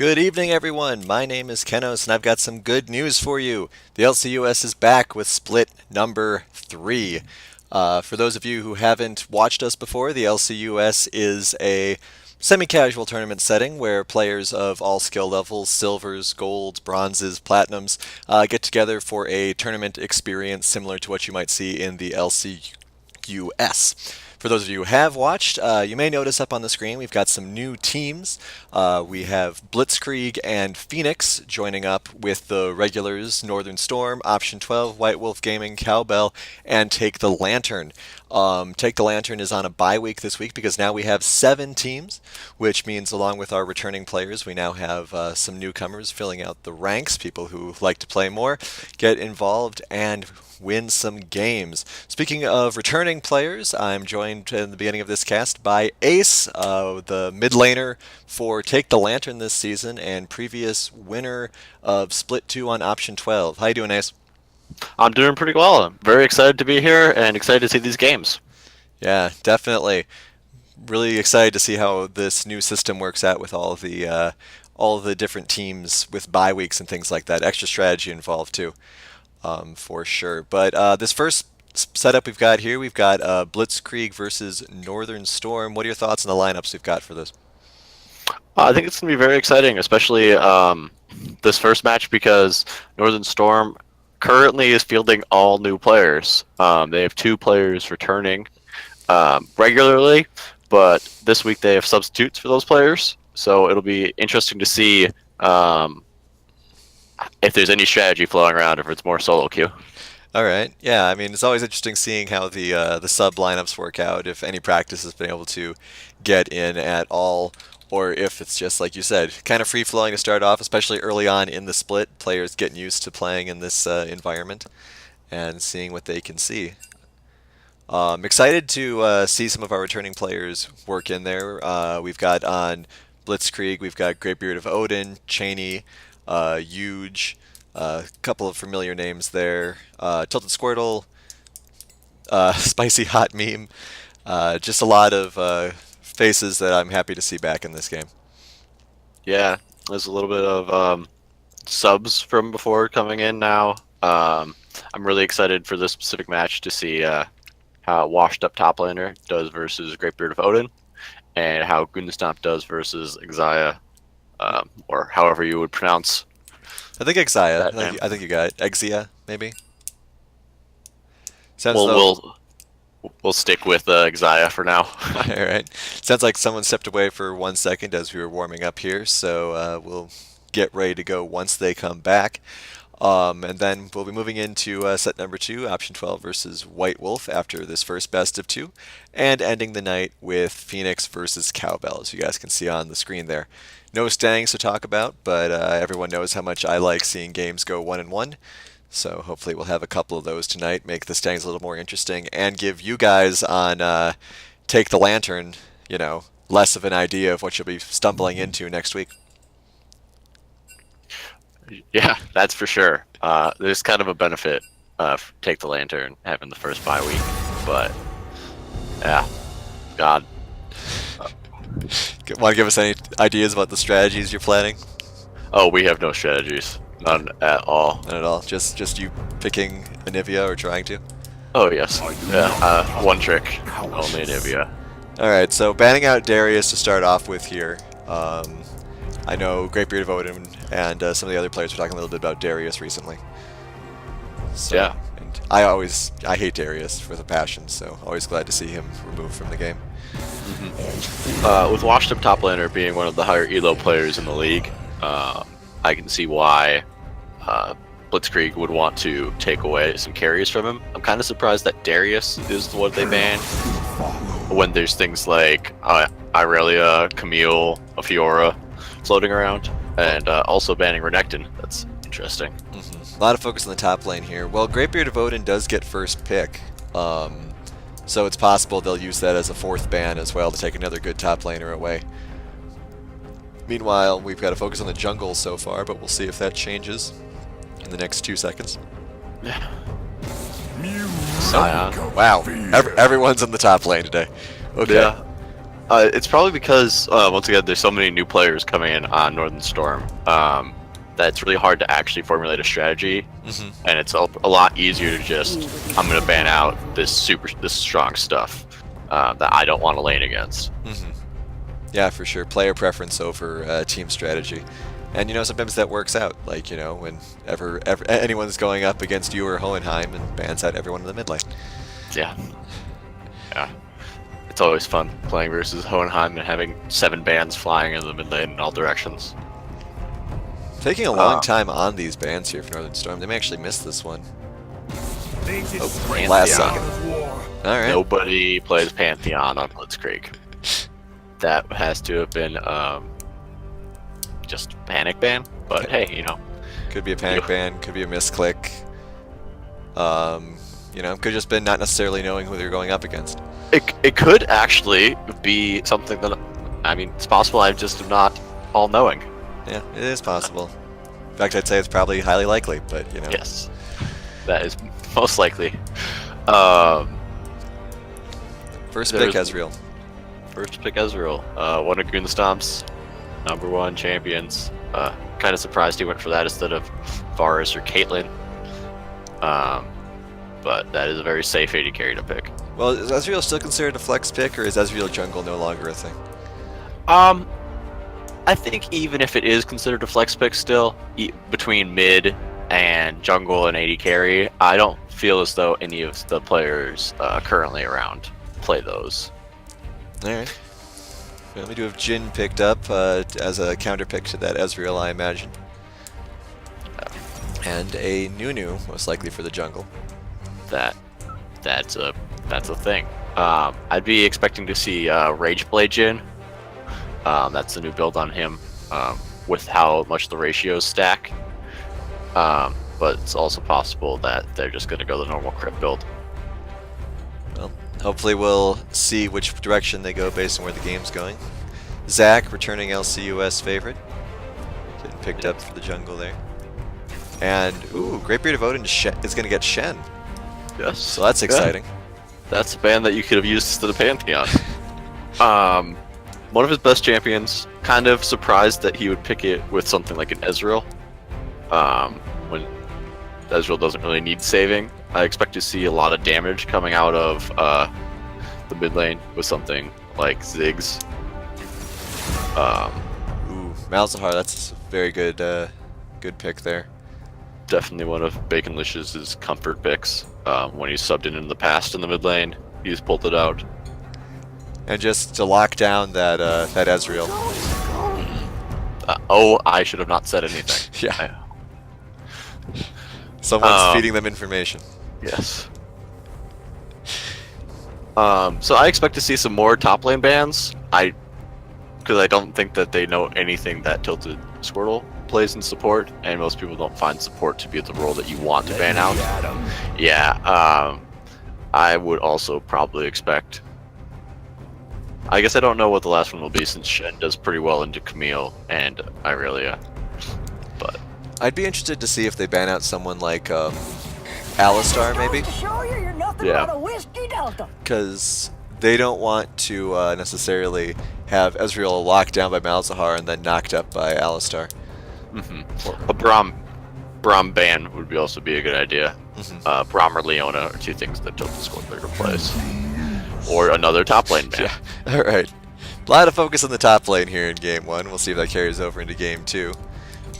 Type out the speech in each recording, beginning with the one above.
Good evening, everyone. My name is Kenos, and I've got some good news for you. The LCUS is back with split number 3. For those of you who haven't watched us before, the LCUS is a semi-casual tournament setting where players of all skill levels, silvers, golds, bronzes, platinums, get together for a tournament experience similar to what you might see in the LCUS. For those of you who have watched, you may notice up on the screen we've got some new teams. We have Blitzkrieg and Phoenix joining up with the regulars Northern Storm, Option 12, White Wolf Gaming, Cowbell, and Take the Lantern. Take the Lantern is on a bye week this week because now we have 7 teams, which means along with our returning players, we now have some newcomers filling out the ranks, people who like to play more, get involved, and win some games. Speaking of returning players, I'm joined in the beginning of this cast by Ace, the mid laner for Take the Lantern this season and previous winner of Split 2 on Option 12. How you doing, Ace? I'm doing pretty well. I'm very excited to be here and excited to see these games. Yeah, definitely. Really excited to see how this new system works out with all the different teams with bye weeks and things like that. Extra strategy involved too. For sure. But this first setup we've got here, we've got Blitzkrieg versus Northern Storm. What are your thoughts on the lineups we've got for this? I think it's going to be very exciting, especially this first match because Northern Storm currently is fielding all new players. They have 2 players returning regularly, but this week they have substitutes for those players. So it'll be interesting to see if there's any strategy flowing around, if it's more solo queue. All right. Yeah, I mean, it's always interesting seeing how the sub lineups work out, if any practice has been able to get in at all, or if it's just, like you said, kind of free-flowing to start off, especially early on in the split, players getting used to playing in this environment and seeing what they can see. Excited to see some of our returning players work in there. We've got on Blitzkrieg, we've got Greatbeard of Odin, Cheney, Huge, a couple of familiar names there. Tilted Squirtle, Spicy Hot Meme. Just a lot of faces that I'm happy to see back in this game. Yeah, there's a little bit of subs from before coming in now. I'm really excited for this specific match to see how Washed Up Top Laner does versus Greatbeard of Odin, and how Gunderstomp does versus Exia, or however you would pronounce. I think Exia. That name. I think you got it. Exia, maybe. Sounds We'll though. we'll stick with Exia for now. All right. Sounds like someone stepped away for 1 second as we were warming up here, so we'll get ready to go once they come back. And then we'll be moving into set number 2, Option 12 versus White Wolf after this first best of 2, and ending the night with Phoenix versus Cowbell, as you guys can see on the screen there. No standings to talk about, but everyone knows how much I like seeing games go 1-1. So hopefully we'll have a couple of those tonight, make the standings a little more interesting, and give you guys on Take the Lantern, less of an idea of what you'll be stumbling into next week. Yeah, that's for sure. There's kind of a benefit of Take the Lantern having the first bye week, but yeah, God. Want to give us any ideas about the strategies you're planning? Oh, we have no strategies, none at all. Not at all. Just you picking Anivia or trying to. Oh yes, yeah. One trick, only Anivia. All right, so banning out Darius to start off with here. I know Greatbeard of Odin and some of the other players were talking a little bit about Darius recently. So, Yeah. And I hate Darius with a passion, so always glad to see him removed from the game. With Washed Up Top Laner being one of the higher elo players in the league, I can see why Blitzkrieg would want to take away some carries from him. I'm kind of surprised that Darius is the one they banned when there's things like Irelia, Camille, a Fiora floating around, and also banning Renekton. That's interesting. A lot of focus on the top lane here. Well, Greatbeard of Odin does get first pick, so it's possible they'll use that as a 4th ban as well to take another good top laner away. Meanwhile, we've got to focus on the jungle so far, but we'll see if that changes in the next 2 seconds. Scion. Wow, everyone's in the top lane today. Okay. Yeah. It's probably because once again there's so many new players coming in on Northern Storm that it's really hard to actually formulate a strategy, and it's a lot easier to just I'm gonna ban out this strong stuff that I don't want to lane against. Yeah, for sure. Player preference over team strategy. And sometimes that works out. Like whenever anyone's going up against you or Hohenheim and bans out everyone in the mid lane. Yeah. It's always fun playing versus Hohenheim and having 7 bans flying in the mid lane in all directions. Taking a long time on these bans here for Northern Storm. They may actually miss this one. Oh, last second. All right. Nobody plays Pantheon on Blitzkrieg. That has to have been just panic ban. But hey, could be a panic ban. Could be a misclick. Could have just been not necessarily knowing who they're going up against. It could actually be something that, it's possible I'm just not all-knowing. Yeah, it is possible. In fact, I'd say it's probably highly likely, but Yes, that is most likely. First pick Ezreal. First pick Ezreal. One of Gunstom's #1 champions. Kind of surprised he went for that instead of Varus or Caitlyn. But that is a very safe AD carry to pick. Well, is Ezreal still considered a flex pick, or is Ezreal jungle no longer a thing? I think even if it is considered a flex pick still, between mid and jungle and AD carry, I don't feel as though any of the players currently around play those. Alright. Well, we do have Jhin picked up as a counter pick to that Ezreal, I imagine. And a Nunu, most likely for the jungle. That's a thing. I'd be expecting to see Rageblade Jhin. That's the new build on him, with how much the ratios stack. But it's also possible that they're just going to go the normal crit build. Well, hopefully we'll see which direction they go based on where the game's going. Zach, returning LCUS favorite. Getting picked up for the jungle there. And, Great Beard of Odin is going to get Shen. Yes. So that's exciting. That's a ban that you could have used instead of Pantheon. One of his best champions. Kind of surprised that he would pick it with something like an Ezreal. When Ezreal doesn't really need saving. I expect to see a lot of damage coming out of the mid lane with something like Ziggs. Malzahar, that's a very good good pick there. Definitely one of Baconlicious' comfort picks. When he's subbed in the past in the mid lane, he's pulled it out. And just to lock down that that Ezreal. I should have not said anything. Yeah. Someone's feeding them information. Yes. So I expect to see some more top lane bans. Because I don't think that they know anything that Tilted Squirtle plays in support, and most people don't find support to be the role that you want to ban out. Yeah. I would also probably expect. I guess I don't know what the last one will be, since Shen does pretty well into Camille and Irelia. But I'd be interested to see if they ban out someone like Alistar, maybe. Yeah. Because they don't want to necessarily have Ezreal locked down by Malzahar and then knocked up by Alistar. A Braum ban would also be a good idea. Braum or Leona are two things that Tilted Squirtle replace. Or another top lane ban. Yeah. Alright. A lot of focus on the top lane here in Game 1. We'll see if that carries over into Game 2.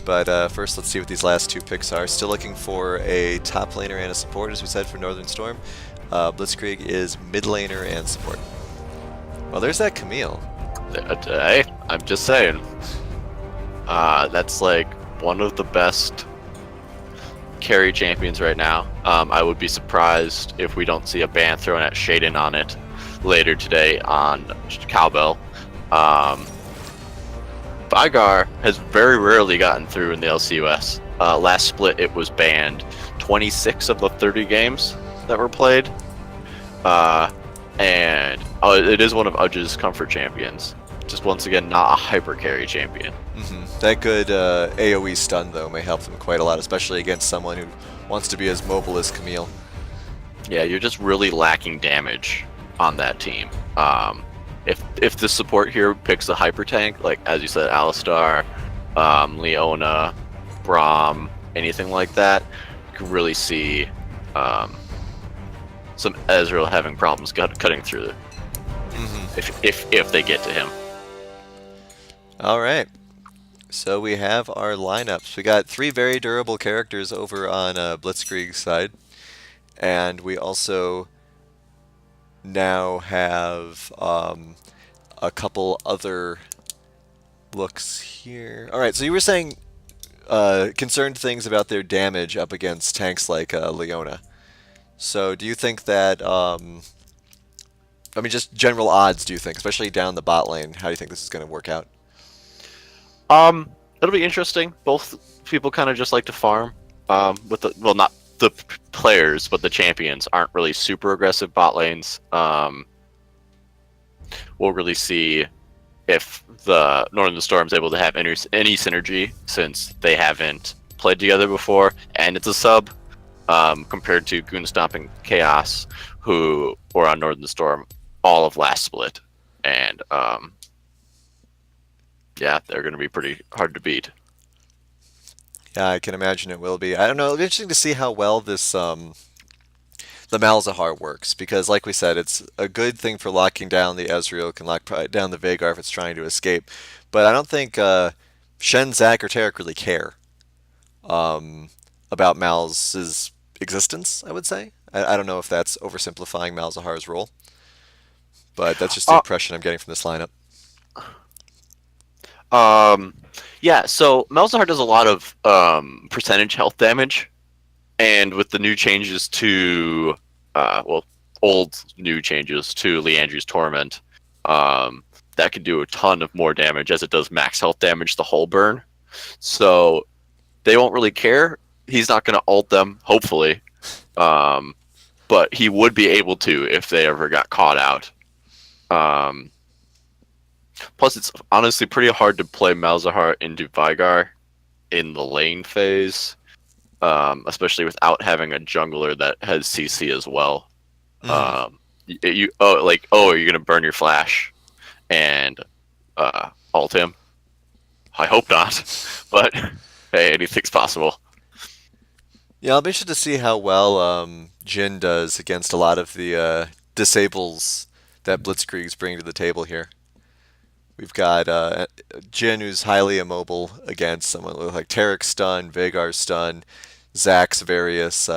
But first, let's see what these last 2 picks are. Still looking for a top laner and a support, as we said, for Northern Storm. Blitzkrieg is mid laner and support. Well, there's that Camille. Hey, I'm just saying. That's like one of the best carry champions right now. I would be surprised if we don't see a ban thrown at Shaden on it later today on Cowbell. Vygar has very rarely gotten through in the LCUS. Last split it was banned 26 of the 30 games that were played. And it is one of Udge's comfort champions. Just once again, not a hyper carry champion. That good AoE stun, though, may help them quite a lot, especially against someone who wants to be as mobile as Camille. Yeah, you're just really lacking damage on that team. if the support here picks a hyper tank, like as you said, Alistar, Leona, Braum, anything like that, you can really see um, some Ezreal having problems cutting through Hmm. if they get to him. All right. So we have our lineups. We got three very durable characters over on Blitzkrieg's side, and we also now have a couple other looks here. All right. So you were saying concerned things about their damage up against tanks like Leona. So do you think that I mean, just general odds, do you think, especially down the bot lane, how do you think this is going to work out? It'll be interesting. Both people kind of just like to farm. With the well, not the players, but the champions aren't really super aggressive bot lanes. We'll really see if the Northern Storm's able to have any synergy since they haven't played together before, and it's a sub compared to Goonstomp and Chaos, who were on Northern Storm all of last split, and yeah, they're going to be pretty hard to beat. Yeah, I can imagine it will be. I don't know. It'll be interesting to see how well this the Malzahar works because, like we said, it's a good thing for locking down the Ezreal, can lock down the Veigar if it's trying to escape. But I don't think Shen, Zach, or Tarek really care um, about Mal's existence. I would say. I don't know if that's oversimplifying Malzahar's role, but that's just the Uh, impression I'm getting from this lineup. um, yeah, so Malzahar does a lot of percentage health damage, and with the new changes to, well, old new changes to Leandri's Torment, that can do a ton of more damage as it does max health damage the whole burn. So they won't really care. He's not going to ult them, hopefully, um, but he would be able to if they ever got caught out. Um, Plus, it's honestly pretty hard to play Malzahar into Veigar in the lane phase, especially without having a jungler that has CC as well. Hmm. You're gonna burn your flash and ult him. I hope not, but hey, anything's possible. Yeah, I'll be interested to see how well Jin does against a lot of the disables that Blitzkrieg's bringing to the table here. We've got Jin, who's highly immobile against someone like Tarek's stun, Vagar's stun, Zack's various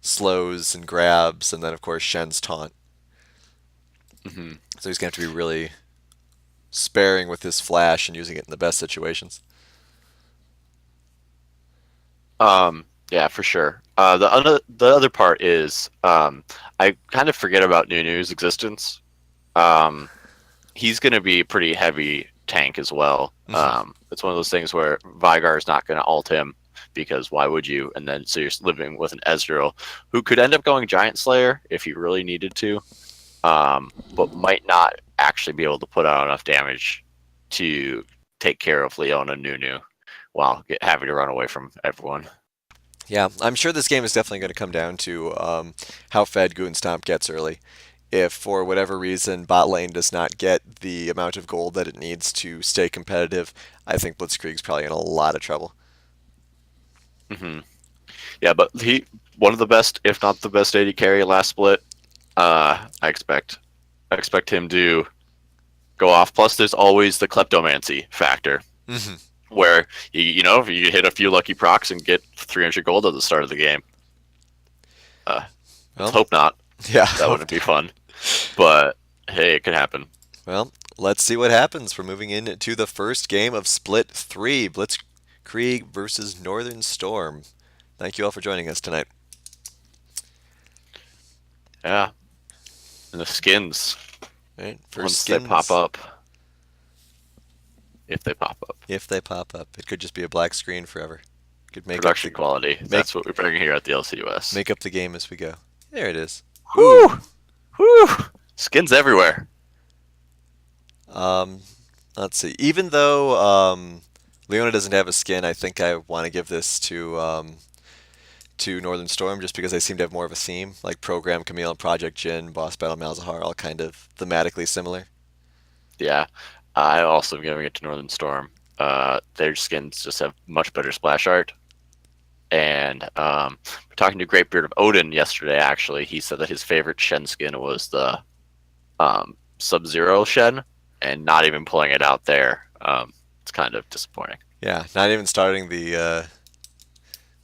slows and grabs, and then of course Shen's taunt. Hmm. So he's going to have to be really sparing with his flash and using it in the best situations. Yeah, for sure. The other part is I kind of forget about Nunu's existence. Um, he's going to be pretty heavy tank as well. Hmm. It's one of those things where Veigar is not going to ult him because why would you? And then so you're living with an Ezreal who could end up going Giant Slayer if he really needed to, but might not actually be able to put out enough damage to take care of Leona Nunu while having to run away from everyone. Yeah, I'm sure this game is definitely going to come down to how fed Goonstomp gets early. If for whatever reason bot lane does not get the amount of gold that it needs to stay competitive, I think Blitzkrieg's probably in a lot of trouble. Hmm. Yeah, but he one of the best, if not the best, AD carry last split. I expect him to go off. Plus, there's always the kleptomancy factor, Hmm. where if you hit a few lucky procs and get 300 gold at the start of the game. Let's Well, hope not. yeah. That wouldn't be fun. But hey, it could happen. Well, let's see what happens. We're moving into the first game of Split 3, Blitzkrieg versus Northern Storm. Thank you all for joining us tonight. Yeah, and the skins All right, first once they pop skins, up, if they pop up, if they pop up. It could just be a black screen forever. Could production quality. make That's what we're bringing here at the LCUS. make up the game as we go. There it is. Ooh. Whew, whew, skins everywhere. Um, let's see. Even though Leona doesn't have a skin, I think I want to give this to Northern Storm just because they seem to have more of a theme, like Program Camille and Project Jin, Boss Battle Malzahar, all kind of thematically similar. Yeah, I also am giving it to Northern Storm. Their skins just have much better splash art. And talking to Greatbeard of Odin yesterday, actually, he said that his favorite Shen skin was the Sub-Zero Shen, and not even pulling it out there. It's kind of disappointing. Yeah, not even starting the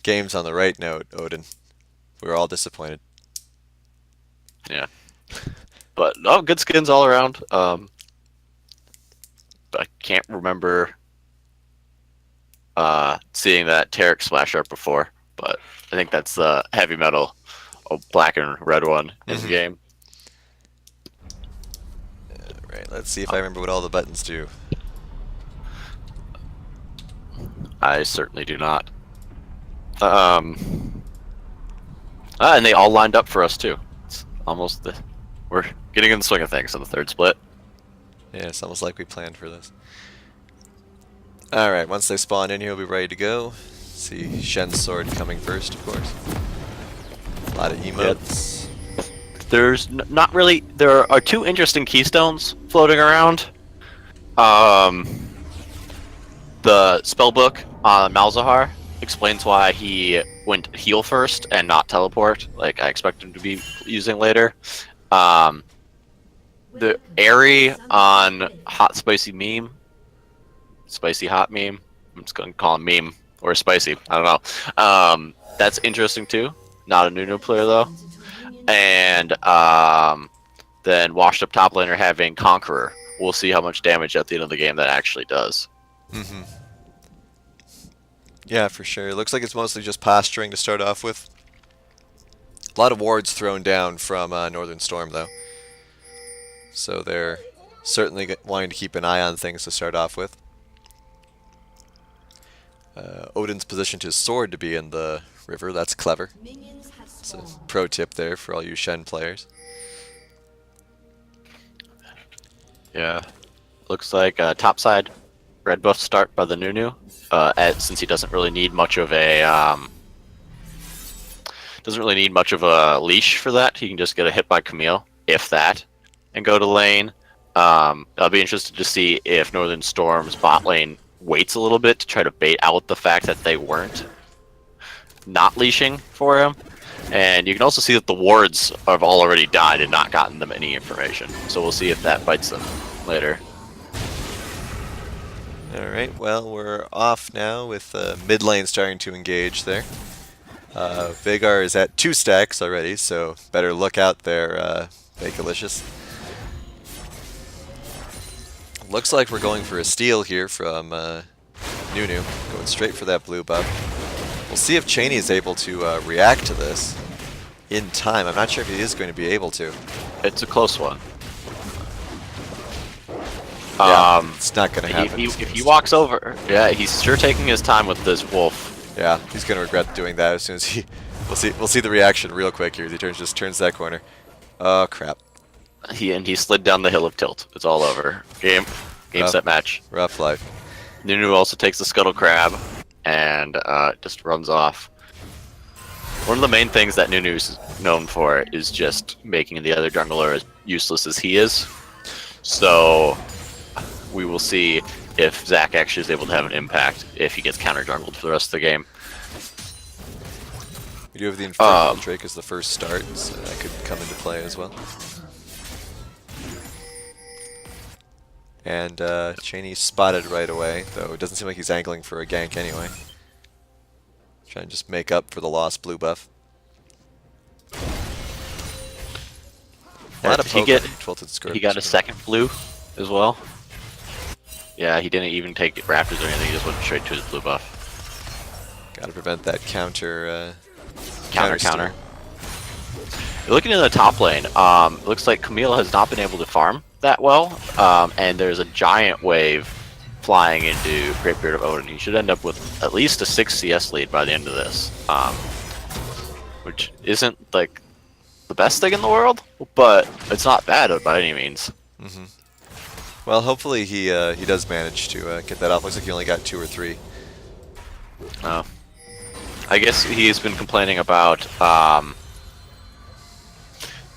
games on the right note, Odin. We were all disappointed. Yeah, but no, good skins all around. But I can't remember seeing that Tarek splash art before. But I think that's the heavy metal, black and red one in the game. Right, let's see if I remember what all the buttons do. I certainly do not. And they all lined up for us too. It's almost we're getting in the swing of things on the third split. Yeah, it's almost like we planned for this. Alright, once they spawn in here, we'll be ready to go. See Shen's sword coming first, of course. A lot of emotes. There's not really. There are two interesting keystones floating around. The spellbook on Malzahar explains why he went heal first and not teleport, like I expect him to be using later. The Airy on Hot Spicy Meme, Spicy Hot Meme, I'm just going to call him Meme, or Spicy, I don't know. That's interesting too, not a Nunu player though. And then Washed Up Top Laner having Conqueror. We'll see how much damage at the end of the game that actually does. Yeah, for sure. It looks like it's mostly just posturing to start off with. A lot of wards thrown down from Northern Storm, though. So they're certainly wanting to keep an eye on things to start off with. Odin's positioned his sword to be in the river. That's clever. It's a pro tip there for all you Shen players. Yeah. Looks like top side red buff start by the Nunu. Since he doesn't really need much of a leash for that, he can just get a hit by Camille, if that, and go to lane. I'll be interested to see if Northern Storm's bot lane waits a little bit to try to bait out the fact that they weren't not leashing for him. And you can also see that the wards have already died and not gotten them any information. So we'll see if that bites them later. Alright, well, we're off now with mid lane starting to engage there. Vagar is at 2 stacks already, so better look out there, Vagalicious. Looks like we're going for a steal here from Nunu, going straight for that blue buff. We'll see if Cheney is able to react to this in time. I'm not sure if he is going to be able to. It's a close one. Yeah, it's not going to happen. If he walks over, yeah, he's sure taking his time with this wolf. Yeah, he's going to regret doing that as soon as he... We'll see the reaction real quick here as he just turns that corner. Oh, crap. He slid down the hill of tilt. It's all over. Game set match. Rough life. Nunu also takes the scuttle crab and just runs off. One of the main things that Nunu's known for is just making the other jungler as useless as he is. So we will see if Zach actually is able to have an impact if he gets counter jungled for the rest of the game. We do have the Infernal Drake as the first start, so that could come into play as well. And Cheney spotted right away, though it doesn't seem like he's angling for a gank anyway. Trying to just make up for the lost blue buff. A lot of he got a scourge. second blue as well. Yeah, he didn't even take Raptors or anything, he just went straight to his blue buff. Gotta prevent that counter. Counter. Looking in the top lane, it looks like Camille has not been able to farm that well, and there's a giant wave flying into Greatbeard of Odin. He should end up with at least a 6 CS lead by the end of this, which isn't like the best thing in the world, but it's not bad by any means. Well, hopefully he does manage to get that off. Looks like he only got 2 or 3. I guess he's been complaining about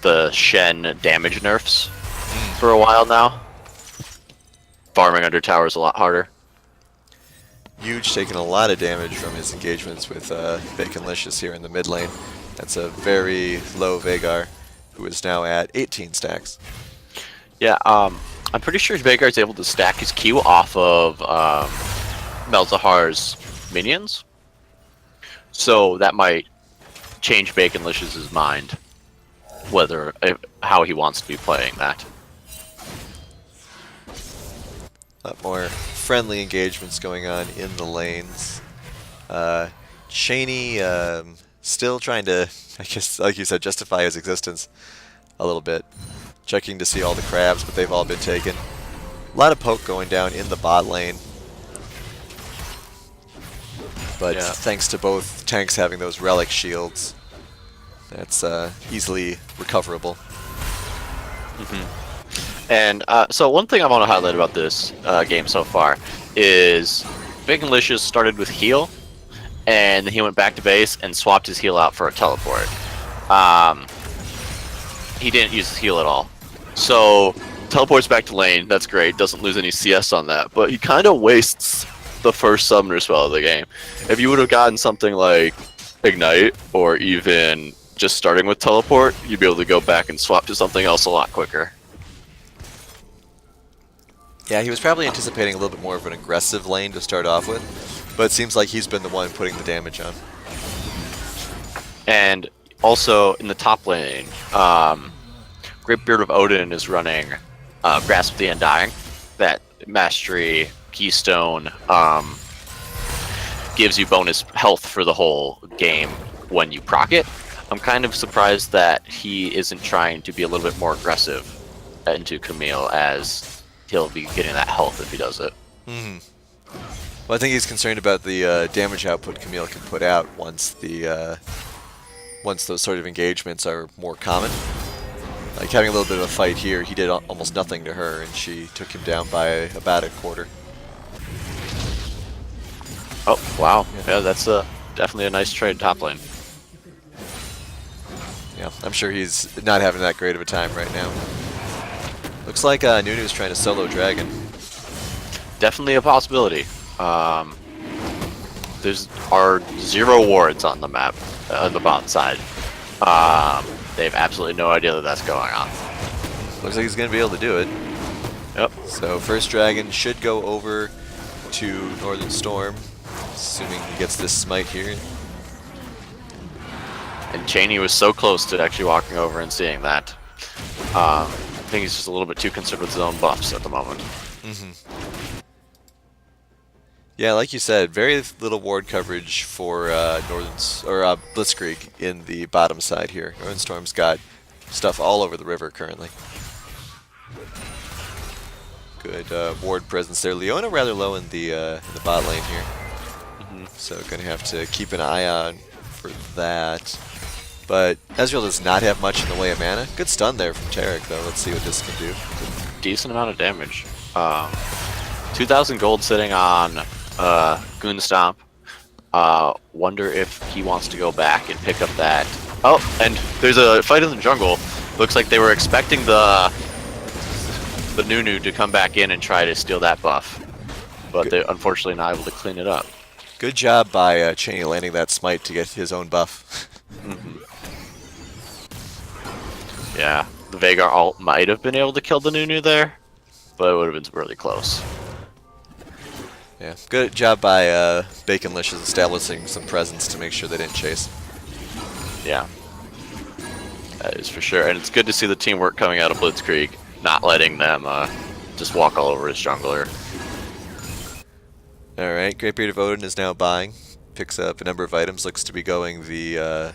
the Shen damage nerfs for a while now. farming under towers a lot harder. Huge, taking a lot of damage from his engagements with Baconlicious here in the mid lane. That's a very low Veigar, who is now at 18 stacks. Yeah, I'm pretty sure Veigar is able to stack his Q off of Malzahar's minions. So that might change Baconlicious's mind, how he wants to be playing that. A lot more friendly engagements going on in the lanes. Cheney still trying to, I guess, like you said, justify his existence a little bit. Checking to see all the crabs, but they've all been taken. A lot of poke going down in the bot lane. But Yeah. thanks to both tanks having those relic shields, that's easily recoverable. And so one thing I want to highlight about this game so far is Baconlicious started with heal, and then he went back to base and swapped his heal out for a teleport. He didn't use his heal at all. So teleports back to lane, that's great, doesn't lose any CS on that, but he kind of wastes the first summoner spell of the game. If you would have gotten something like Ignite, or even just starting with teleport, you'd be able to go back and swap to something else a lot quicker. Yeah, he was probably anticipating a little bit more of an aggressive lane to start off with, but it seems like he's been the one putting the damage on. And also in the top lane, Great Beard of Odin is running Grasp of the Undying. That mastery keystone gives you bonus health for the whole game when you proc it. I'm kind of surprised that he isn't trying to be a little bit more aggressive into Camille, as he'll be getting that health if he does it. Well, I think he's concerned about the damage output Camille can put out once those sort of engagements are more common. Like having a little bit of a fight here, he did almost nothing to her, and she took him down by about a quarter. Oh, wow. Yeah, that's definitely a nice trade top lane. Yeah, I'm sure he's not having that great of a time right now. Looks like Nunu's trying to solo Dragon. Definitely a possibility. There's are 0 wards on the map, on the bot side. They have absolutely no idea that that's going on. Looks like he's going to be able to do it. Yep. So first Dragon should go over to Northern Storm, assuming he gets this smite here. And Cheney was so close to actually walking over and seeing that. I think he's just a little bit too concerned with his own buffs at the moment. Yeah, like you said, very little ward coverage for Blitzkrieg in the bottom side here. Northern Storm's got stuff all over the river currently. Good ward presence there. Leona rather low in the bot lane here, so gonna have to keep an eye on for that. But Ezreal does not have much in the way of mana. Good stun there from Tarek though. Let's see what this can do. Decent amount of damage. 2,000 gold sitting on Goon Stomp. Wonder if he wants to go back and pick up that. Oh, and there's a fight in the jungle. Looks like they were expecting the Nunu to come back in and try to steal that buff, but they're unfortunately not able to clean it up. Good job by Cheney landing that smite to get his own buff. Yeah, the Veigar ult might have been able to kill the Nunu there, but it would have been really close. Yeah, good job by Baconlicious establishing some presence to make sure they didn't chase. Yeah, that is for sure, and it's good to see the teamwork coming out of Blitzkrieg, not letting them just walk all over his jungler. Alright, Great Beard of Odin is now buying. Picks up a number of items, looks to be going the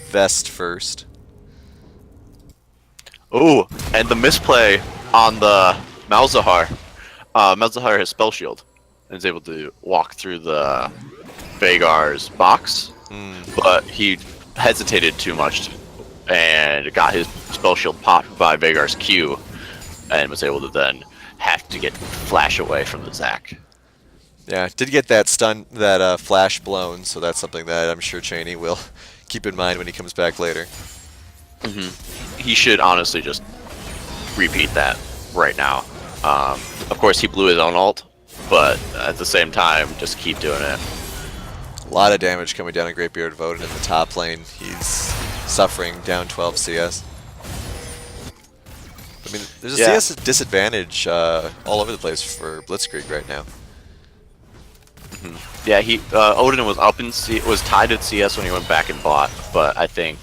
vest first. Ooh, and the misplay on the Malzahar. Malzahar has Spell Shield and is able to walk through the Veigar's box, but he hesitated too much and got his Spell Shield popped by Veigar's Q and was able to then have to get flash away from the Zac. Yeah, did get that stun, that flash blown, so that's something that I'm sure Cheney will keep in mind when he comes back later. He should honestly just repeat that right now. Of course, he blew his own ult, but at the same time, just keep doing it. A lot of damage coming down on Greatbeard of Odin in the top lane. He's suffering down 12 CS. I mean, there's a CS disadvantage all over the place for Blitzkrieg right now. Yeah, Odin was up in was tied at CS when he went back and bought, but I think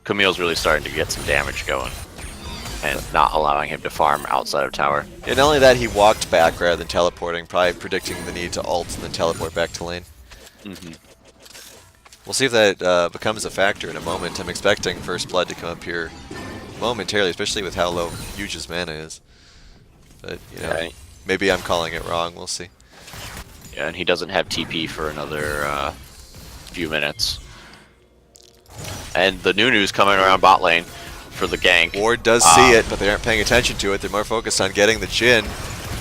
Camille's really starting to get some damage going, and not allowing him to farm outside of tower. And not only that, he walked back rather than teleporting, probably predicting the need to ult and then teleport back to lane. We'll see if that becomes a factor in a moment. I'm expecting First Blood to come up here momentarily, especially with how low Huge's mana is. But, you know, maybe I'm calling it wrong. We'll see. Yeah, and he doesn't have TP for another few minutes. And the Nunu's coming around bot lane for the gank. Ward does see it, but they aren't paying attention to it. They're more focused on getting the Jhin.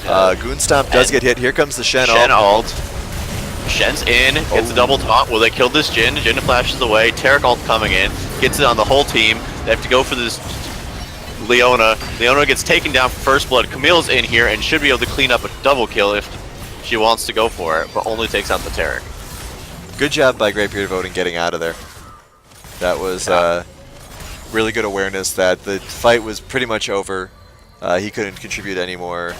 Goonstomp does get hit. Here comes the Shen ult. Shen's in, gets a double taunt. Will they kill this Jhin? Jhin flashes away. Taric ult coming in, gets it on the whole team. They have to go for this Leona. Leona gets taken down for First Blood. Camille's in here and should be able to clean up a double kill if she wants to go for it, but only takes out the Taric. Good job by Greatbeard of Odin getting out of there. That was really good awareness that the fight was pretty much over. He couldn't contribute anymore,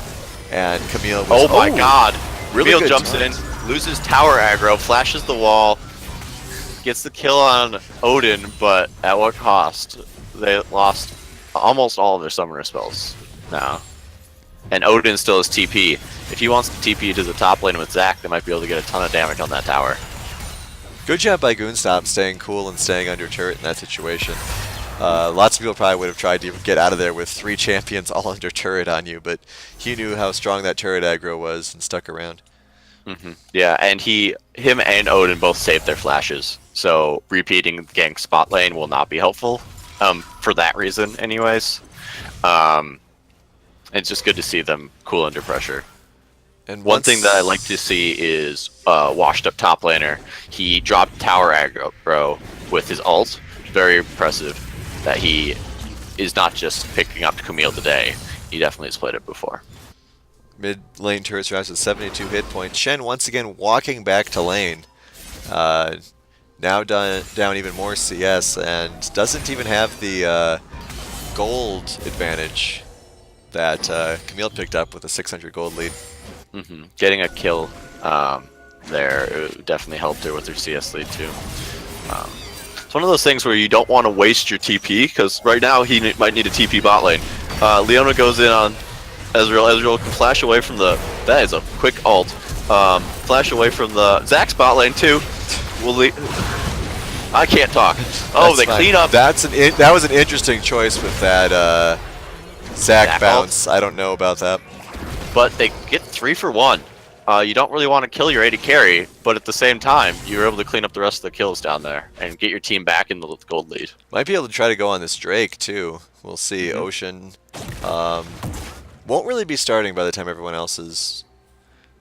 and Camille was... Oh my god! Really Camille jumps in, loses tower aggro, flashes the wall, gets the kill on Odin, but at what cost? They lost almost all of their summoner spells now. And Odin still has TP. If he wants to TP to the top lane with Zac, they might be able to get a ton of damage on that tower. Good job by Goonstomp staying cool and staying under turret in that situation. Lots of people probably would have tried to get out of there with 3 champions all under turret on you, but he knew how strong that turret aggro was and stuck around. Yeah, and him and Odin both saved their flashes, so repeating gank spot lane will not be helpful, for that reason anyways. It's just good to see them cool under pressure. And one thing that I like to see is washed up top laner. He dropped tower aggro with his ult. Very impressive that he is not just picking up Camille today. He definitely has played it before. Mid lane turret surrounds with 72 hit points. Shen once again walking back to lane. Now down even more CS and doesn't even have the gold advantage that Camille picked up with a 600 gold lead. Getting a kill there definitely helped her with her CS lead too. It's one of those things where you don't want to waste your TP, because right now he might need a TP bot lane. Leona goes in on Ezreal. Ezreal can flash away from the... That is a quick ult. Flash away from the... Zac's bot lane too. I can't talk. Oh, they clean up... That was an interesting choice with that Zac bounce. I don't know about that. But they get 3 for 1. You don't really want to kill your AD carry, but at the same time, you're able to clean up the rest of the kills down there and get your team back in the gold lead. Might be able to try to go on this Drake too. We'll see. Ocean won't really be starting by the time everyone else is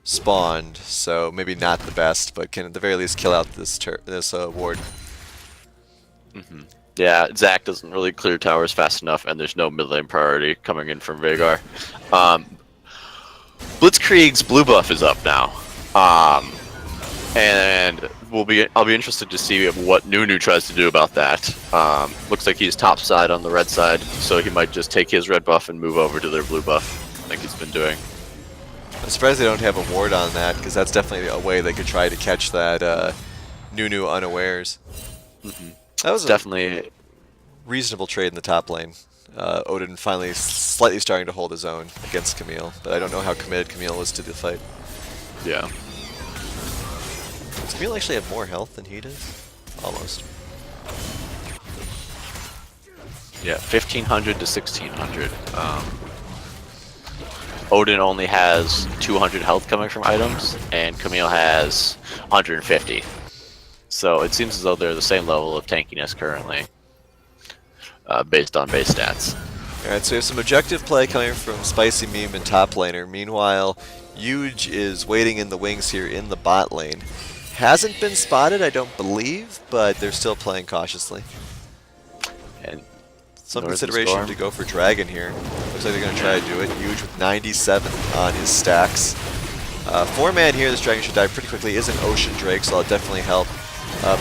spawned, so maybe not the best, but can at the very least kill out this ward. Yeah, Zac doesn't really clear towers fast enough, and there's no mid lane priority coming in from Veigar. Blitzkrieg's blue buff is up now, and I'll be interested to see what Nunu tries to do about that. Looks like he's top side on the red side, so he might just take his red buff and move over to their blue buff, like he's been doing. I'm surprised they don't have a ward on that, because that's definitely a way they could try to catch that Nunu unawares. That was definitely a reasonable trade in the top lane. Odin finally slightly starting to hold his own against Camille, but I don't know how committed Camille was to the fight. Yeah. Does Camille actually have more health than he does? Almost. Yeah, 1500 to 1600. Odin only has 200 health coming from items, and Camille has 150. So it seems as though they're the same level of tankiness currently. Based on base stats. Alright, so we have some objective play coming from Spicy Meme and top laner. Meanwhile, Huge is waiting in the wings here in the bot lane. Hasn't been spotted, I don't believe, but they're still playing cautiously. And some Northern consideration Storm. to go for Dragon here. Looks like they're going to try to do it. Huge with 97 on his stacks. 4-man here, this Dragon should die pretty quickly. Is an Ocean Drake, so that'll definitely help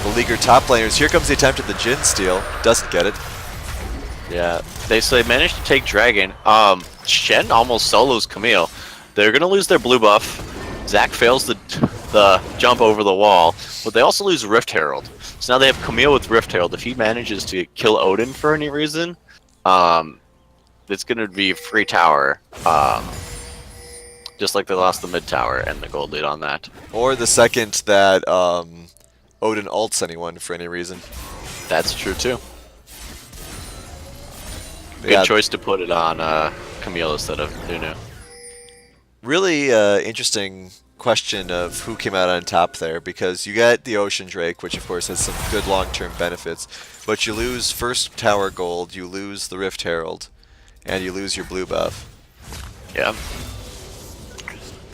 beleaguer top laners. Here comes the attempt at the Jhin steal. Doesn't get it. Yeah, they managed to take Dragon. Shen almost solos Camille. They're gonna lose their blue buff. Zac fails the jump over the wall, but they also lose Rift Herald. So now they have Camille with Rift Herald. If he manages to kill Odin for any reason, it's gonna be free tower. Just like they lost the mid tower and the gold lead on that. Or the second that Odin ults anyone for any reason. That's true too. Good Yeah. choice to put it on Camille instead of Nunu. Really interesting question of who came out on top there, because you got the Ocean Drake, which of course has some good long-term benefits, but you lose first tower gold, you lose the Rift Herald, and you lose your blue buff. Yeah.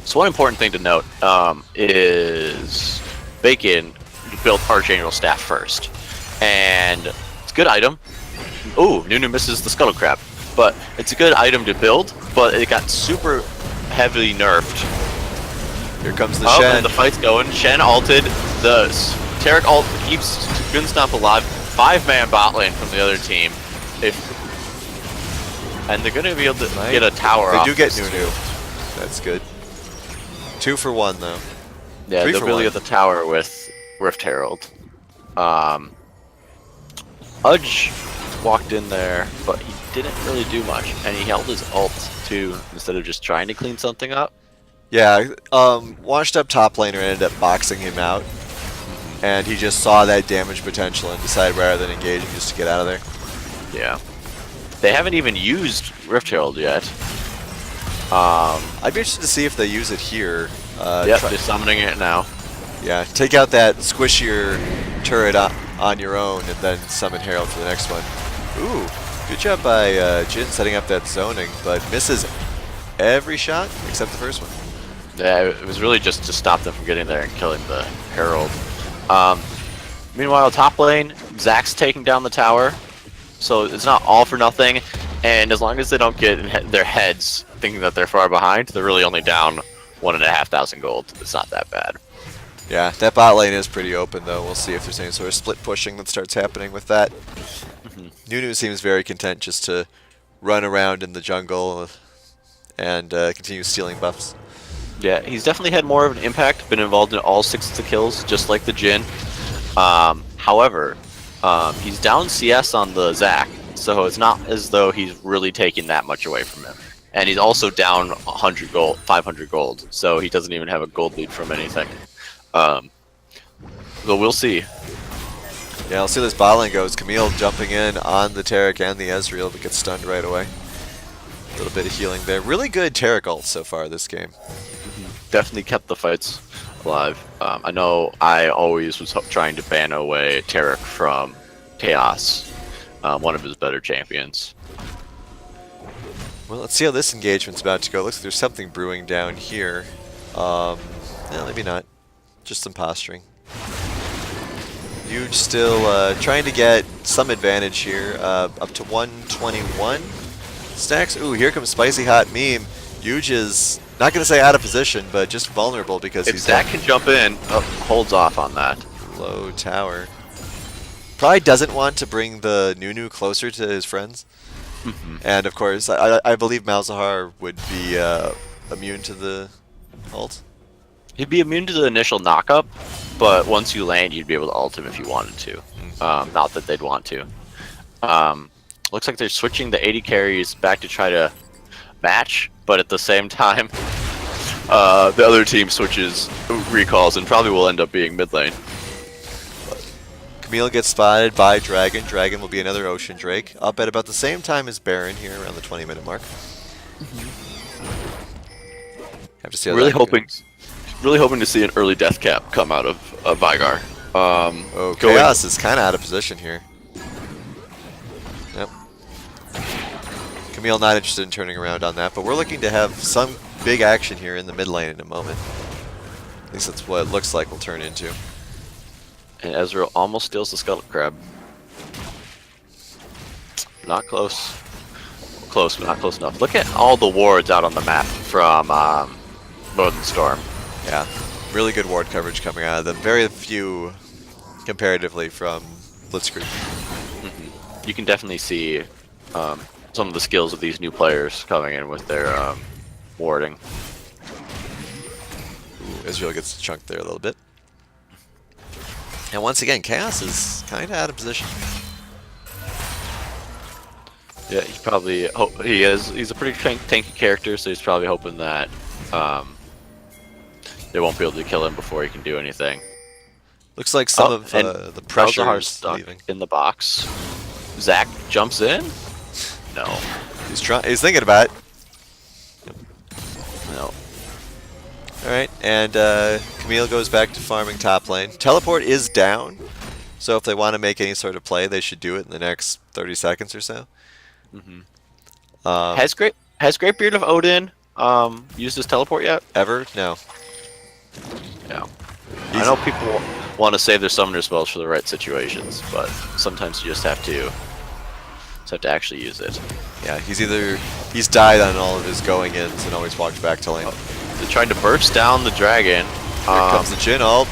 So one important thing to note is Bacon built Archangel Staff first, and it's a good item. Ooh, Nunu misses the Scuttle Crab, but it's a good item to build, but it got super heavily nerfed. Here comes the Oh, Shen. and the fight's going. Shen ulted. The Taric ult keeps Gunstomp alive. 5-man bot lane from the other team. And they're going to be able to get a tower They off do get this Nunu. too. That's good. 2 for 1 though. Yeah, 3 they'll for be able 1. to get the tower with Rift Herald. Udge walked in there, but he didn't really do much, and he held his ult too instead of just trying to clean something up. Yeah, washed up top laner ended up boxing him out, and he just saw that damage potential and decided rather than engaging just to get out of there. Yeah, they haven't even used Rift Herald yet. I'd be interested to see if they use it here. Yep, they're summoning it now. Yeah, take out that squishier turret on your own and then summon Herald for the next one. Ooh, good job by Jhin setting up that zoning, but misses every shot except the first one. Yeah, it was really just to stop them from getting there and killing the Herald. Meanwhile, top lane, Zac's taking down the tower, so it's not all for nothing. And as long as they don't get in their heads thinking that they're far behind, they're really only down 1,500 gold. It's not that bad. Yeah, that bot lane is pretty open though. We'll see if there's any sort of split pushing that starts happening with that. Nunu seems very content just to run around in the jungle and continue stealing buffs. Yeah, he's definitely had more of an impact, been involved in all 6 of the kills, just like the Jhin. However, he's down CS on the Zac, so it's not as though he's really taking that much away from him. And he's also down 100 gold, 500 gold, so he doesn't even have a gold lead from anything. So we'll see. Yeah, I'll see how this bot lane goes. Camille jumping in on the Taric and the Ezreal, but gets stunned right away. A little bit of healing there. Really good Taric ult so far this game. Definitely kept the fights alive. I know I always was trying to ban away Taric from Chaos, one of his better champions. Well, let's see how this engagement's about to go. Looks like there's something brewing down here. Yeah, maybe not. Just some posturing. Huge still trying to get some advantage here. Up to 121 stacks. Ooh, here comes Spicy Hot Meme. Huge is not going to say out of position, but just vulnerable because If he's Zac can jump in, holds off on that. low tower. Probably doesn't want to bring the Nunu closer to his friends. And of course, I believe Malzahar would be immune to the ult. He'd be immune to the initial knockup, but once you land, you'd be able to ult him if you wanted to. Not that they'd want to. Looks like they're switching the 80 carries back to try to match, but at the same time, the other team switches recalls and probably will end up being mid lane. Camille gets spotted by Dragon. Dragon will be another Ocean Drake. Up at about the same time as Baron here, around the 20-minute mark. Have to see how Really that hoping, goes. really hoping to see an early death cap come out of Vygar. Oh, Chaos is kind of out of position here. Yep. Camille not interested in turning around on that, but we're looking to have some big action here in the mid lane in a moment. At least that's what it looks like will turn into. And Ezreal almost steals the Scuttle Crab. Not close. Close, but not close enough. Look at all the wards out on the map from Northern Storm. Yeah, really good ward coverage coming out of them. Very few comparatively from Blitzkrieg. You can definitely see some of the skills of these new players coming in with their warding. Ooh, Israel gets chunked there a little bit. And once again, Chaos is kind of out of position. Yeah, he probably he's a pretty tanky character, so he's probably hoping that they won't be able to kill him before he can do anything. Looks like some of the pressure Malzahar's is stuck leaving. in the box. Zach jumps in. No, He's thinking about it. no. All right, and Camille goes back to farming top lane. Teleport is down, so if they want to make any sort of play, they should do it in the next 30 seconds or so. Has Greatbeard of Odin used his teleport yet? Ever? No. Yeah. I know people want to save their summoner spells for the right situations, but sometimes you just have to actually use it. Yeah, he's died on all of his going-ins and always walked back to lane. They're trying to burst down the dragon. Here comes the Jhin ult.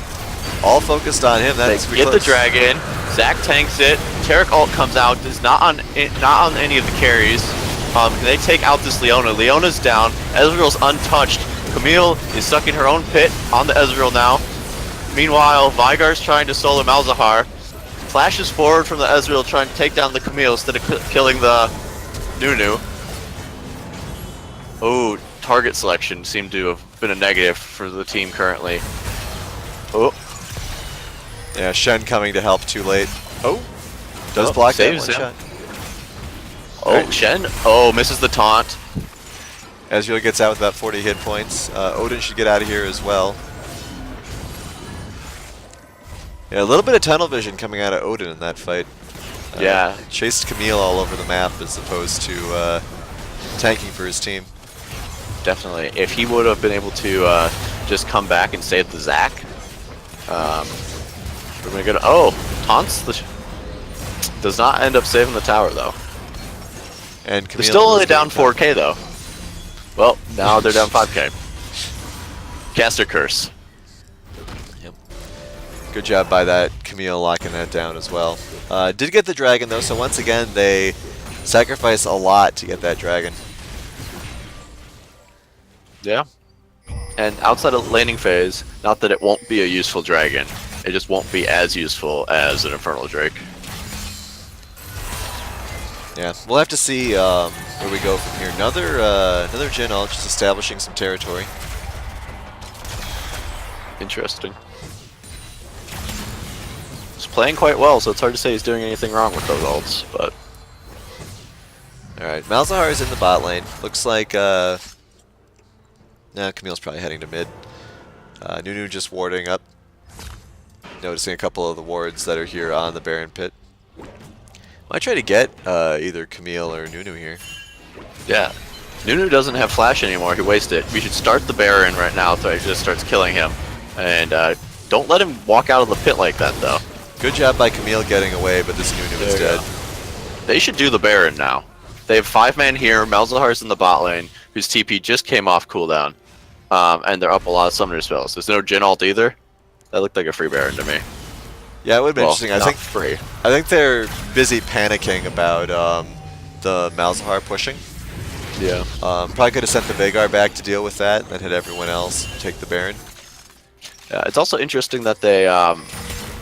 All focused on him. That's They get the dragon. Zach tanks it. Taric ult comes out. Is not on any of the carries. They take out this Leona. Leona's down. Ezreal's untouched. Camille is stuck in her own pit on the Ezreal now. Meanwhile, Vygar's trying to solo Malzahar. Flashes forward from the Ezreal, trying to take down the Camille instead of killing the Nunu. Oh, target selection seemed to have been a negative for the team currently. Oh. Yeah, Shen coming to help too late. Oh. Does block that one shot. Oh, right. Shen. Oh, misses the taunt. Ezreal gets out with about 40 hit points. Odin should get out of here as well. Yeah, a little bit of tunnel vision coming out of Odin in that fight. Yeah. Chased Camille all over the map as opposed to tanking for his team. Definitely. If he would have been able to just come back and save the Zac. We're gonna go to, taunts does not end up saving the tower though. And they're still only down 4K though. Well, now they're down 5K. Caster curse. Yep. Good job by that Camille locking that down as well. Did get the dragon though, so once again they sacrifice a lot to get that dragon. Yeah. And outside of laning phase, not that it won't be a useful dragon, it just won't be as useful as an Infernal Drake. Yeah, we'll have to see where we go from here. Another Jhin ult, just establishing some territory. Interesting. He's playing quite well, so it's hard to say he's doing anything wrong with those ults, but... Alright, Malzahar is in the bot lane. Looks like, nah, Camille's probably heading to mid. Nunu just warding up. Noticing a couple of the wards that are here on the Baron pit. Might try to get either Camille or Nunu here. Yeah. Nunu doesn't have flash anymore, he wasted it. We should start the Baron right now so he just starts killing him. And don't let him walk out of the pit like that though. Good job by Camille getting away, but this Nunu is dead. They should do the Baron now. They have 5-man here, Malzahar's in the bot lane, whose TP just came off cooldown. And they're up a lot of summoner spells. There's no Jhin ult either. That looked like a free Baron to me. Yeah, it would be interesting. I think free. I think they're busy panicking about the Malzahar pushing. Yeah. Probably could have sent the Veigar back to deal with that, and then had everyone else take the Baron. Yeah, it's also interesting that they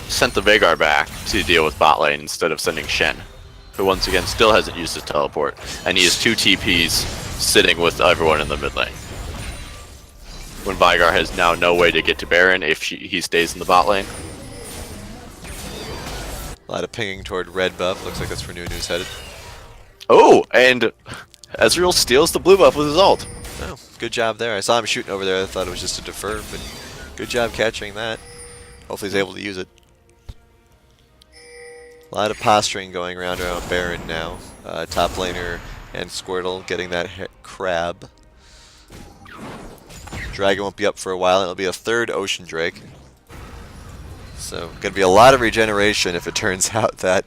sent the Veigar back to deal with bot lane instead of sending Shen, who once again still hasn't used his teleport, and he has 2 TPs sitting with everyone in the mid lane. When Veigar has now no way to get to Baron if he stays in the bot lane. A lot of pinging toward red buff. Looks like that's where Nunu's headed. Oh, and Ezreal steals the blue buff with his ult. Oh, good job there. I saw him shooting over there. I thought it was just a defer, but good job catching that. Hopefully he's able to use it. A lot of posturing going around Baron now. Top laner and Squirtle getting that crab. Dragon won't be up for a while, and it'll be a 3rd Ocean Drake. So, going to be a lot of regeneration if it turns out that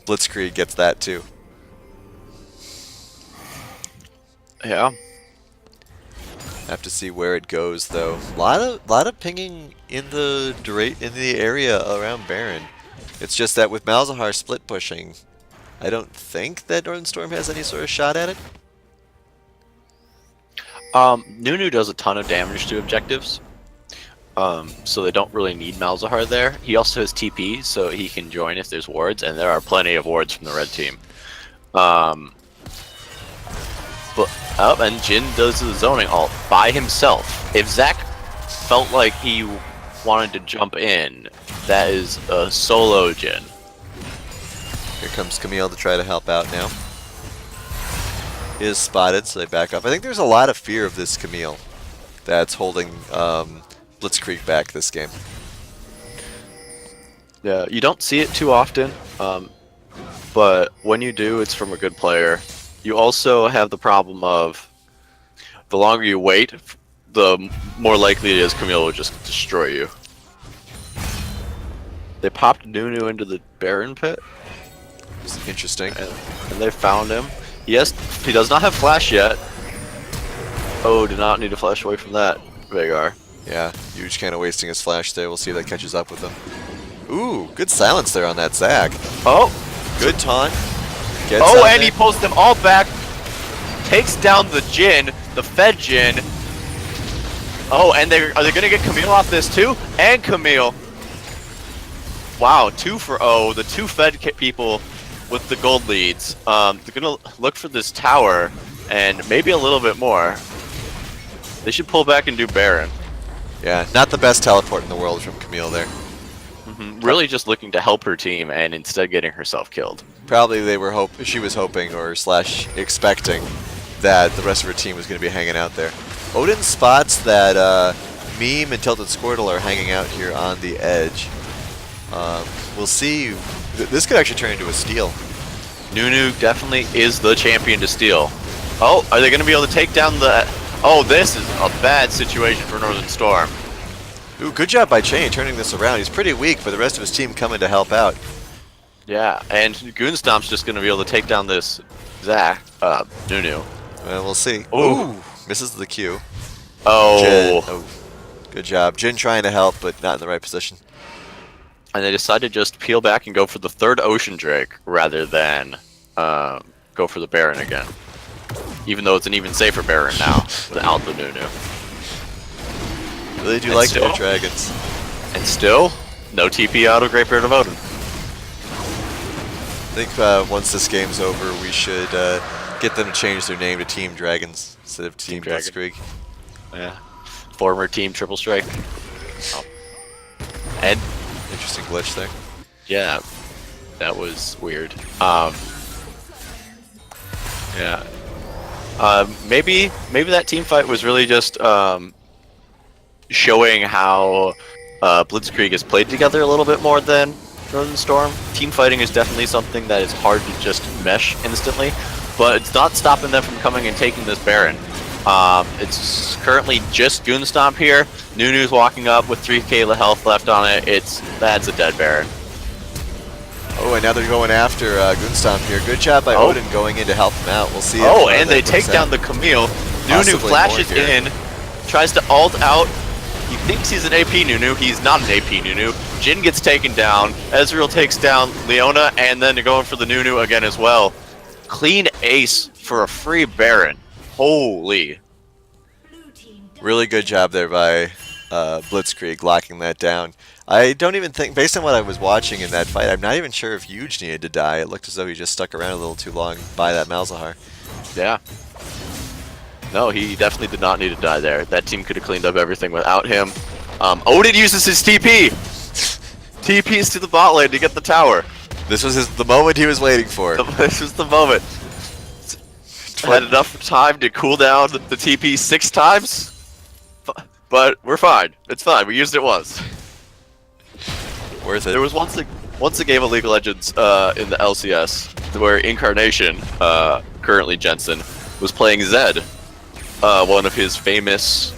Blitzkrieg gets that too. Yeah. Have to see where it goes though. Lot of pinging in the area around Baron. It's just that with Malzahar split pushing, I don't think that Northern Storm has any sort of shot at it. Nunu does a ton of damage to objectives, so they don't really need Malzahar there. He also has TP, so he can join if there's wards, and there are plenty of wards from the red team. And Jin does the zoning ult by himself. If Zach felt like he wanted to jump in, that is a solo Jin. Here comes Camille to try to help out now. He is spotted, so they back up. I think there's a lot of fear of this Camille that's holding Blitzkrieg back this game. Yeah, you don't see it too often, but when you do, it's from a good player. You also have the problem of the longer you wait, the more likely it is Camille will just destroy you. They popped Nunu into the Baron pit. It's interesting. And they found him. Yes, he does not have flash yet. Oh, did not need to flash away from that, Vagar. Yeah, Huge kind of wasting his flash there. We'll see if that catches up with him. Ooh, good silence there on that Zach. Oh! Good taunt. Gets oh, out and there. he pulls them all back. Takes down the Jin, the Fed Jin. Oh, and are they going to get Camille off this too? And Camille. Wow, 2 for O. The 2 Fed people with the gold leads. They're going to look for this tower and maybe a little bit more. They should pull back and do Baron. Yeah, not the best teleport in the world from Camille there. Really just looking to help her team and instead getting herself killed. Probably she was hoping or slash expecting that the rest of her team was going to be hanging out there. Odin spots that Meme and Tilted Squirtle are hanging out here on the edge. We'll see. This could actually turn into a steal. Nunu definitely is the champion to steal. Oh, are they going to be able to take down the... Oh, this is a bad situation for Northern Storm. Ooh, good job by Chain turning this around. He's pretty weak, but the rest of his team coming to help out. Yeah, and Goonstomp's just going to be able to take down this Nunu. Well, we'll see. Ooh. Misses the Q. Oh. Jin. Oh, good job. Jin trying to help, but not in the right position. And they decide to just peel back and go for the 3rd Ocean Drake rather than go for the Baron again. Even though it's an even safer Baron now without the Nunu. Really do like their dragons. And still, no TP out of Greatbeard of Odin. I think once this game's over, we should get them to change their name to Team Dragons instead of Team Blitzkrieg. Yeah. Former Team Triple Strike. Oh. And interesting glitch there. Yeah, that was weird. Yeah. Maybe that team fight was really just showing how Blitzkrieg has played together a little bit more than Northern Storm. Team fighting is definitely something that is hard to just mesh instantly, but it's not stopping them from coming and taking this Baron. It's currently just Goonstomp here. Nunu's walking up with 3k health left on it. That's a dead Baron. Oh, and now they're going after Goonstomp here. Good job by Odin going in to help him out. We'll see. Oh, and they take down the Camille. Nunu flashes in, tries to ult out. He thinks he's an AP Nunu. He's not an AP Nunu. Jin gets taken down. Ezreal takes down Leona, and then they're going for the Nunu again as well. Clean ace for a free Baron. Holy. Really good job there by Blitzkrieg locking that down. I don't even think, based on what I was watching in that fight, I'm not even sure if Huge needed to die. It looked as though he just stuck around a little too long by that Malzahar. Yeah. No, he definitely did not need to die there. That team could have cleaned up everything without him. Odin uses his TP! TPs to the bot lane to get the tower. This was the moment he was waiting for. This was the moment. Had enough time to cool down the TP 6 times, but we're fine. It's fine. We used it once. Worth it. There was once a game of League of Legends in the LCS where Incarnation, currently Jensen, was playing Zed, one of his famous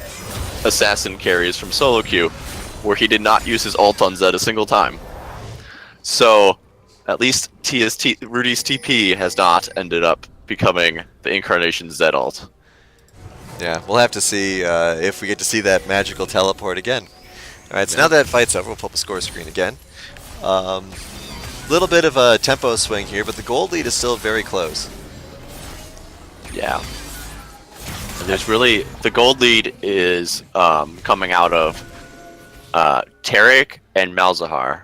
assassin carries from solo queue, where he did not use his ult on Zed a single time. So At least Rudy's TP has not ended up becoming the Incarnation Z ult. Yeah, we'll have to see if we get to see that magical teleport again. Alright, so Yeah. now that fight's over, we'll pull up a score screen again. Little bit of a tempo swing here, but the gold lead is still very close. Yeah. And there's really the gold lead is coming out of Tarek and Malzahar.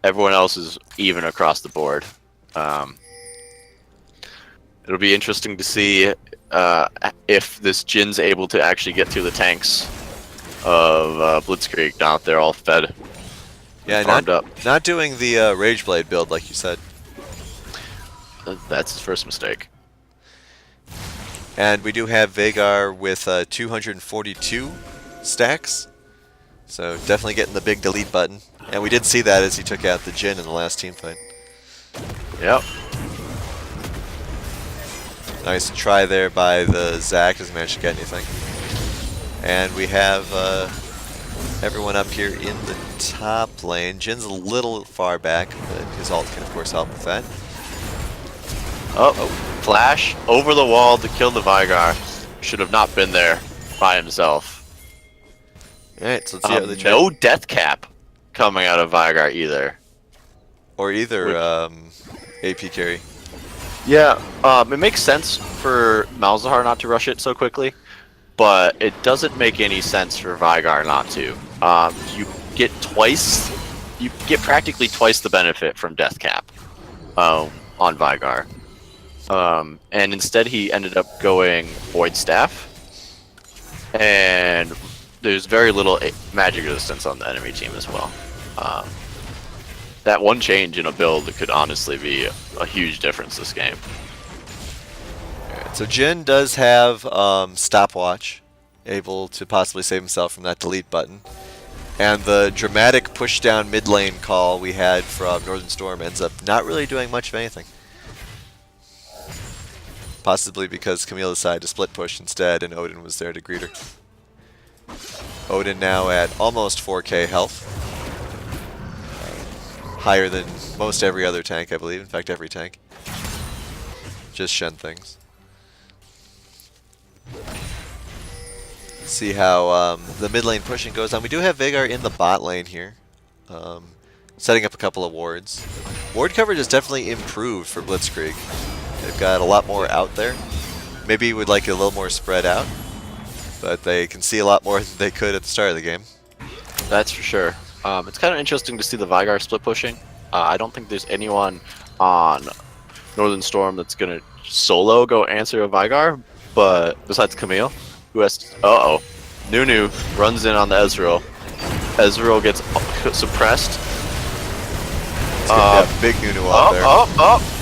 Everyone else is even across the board. It'll be interesting to see if this Jin's able to actually get through the tanks of Blitzkrieg now that they're all fed. Yeah, farmed up. not doing the Rageblade build like you said. That's his first mistake. And we do have Veigar with 242 stacks. So definitely getting the big delete button. And we did see that as he took out the Jin in the last team fight. Yep. Nice try there by the Zac, doesn't manage to get anything. And we have everyone up here in the top lane. Jin's a little far back, but his ult can of course help with that. Oh, flash over the wall to kill the Veigar. Should have not been there by himself. Alright, so let's see how they try. No death cap coming out of Veigar either. Or either AP carry. Yeah, it makes sense for Malzahar not to rush it so quickly, but it doesn't make any sense for Veigar not to. You get practically twice the benefit from death cap on Veigar. And instead he ended up going Void Staff, and there's very little magic resistance on the enemy team as well. That one change in a build could honestly be a huge difference this game. Alright, so Jin does have Stopwatch, able to possibly save himself from that delete button. And the dramatic push down mid lane call we had from Northern Storm ends up not really doing much of anything. Possibly because Camille decided to split push instead and Odin was there to greet her. Odin now at almost 4k health. Higher than most every other tank, I believe. In fact, every tank. Just Shen things. See how the mid lane pushing goes on. We do have Veigar in the bot lane here. Setting up a couple of wards. Ward coverage has definitely improved for Blitzkrieg. They've got a lot more out there. Maybe we'd like it a little more spread out. But they can see a lot more than they could at the start of the game. That's for sure. It's kind of interesting to see the Veigar split pushing. I don't think there's anyone on Northern Storm that's going to solo go answer a Veigar, but besides Camille, who has... Nunu runs in on the Ezreal. Ezreal gets suppressed. Big Nunu out there.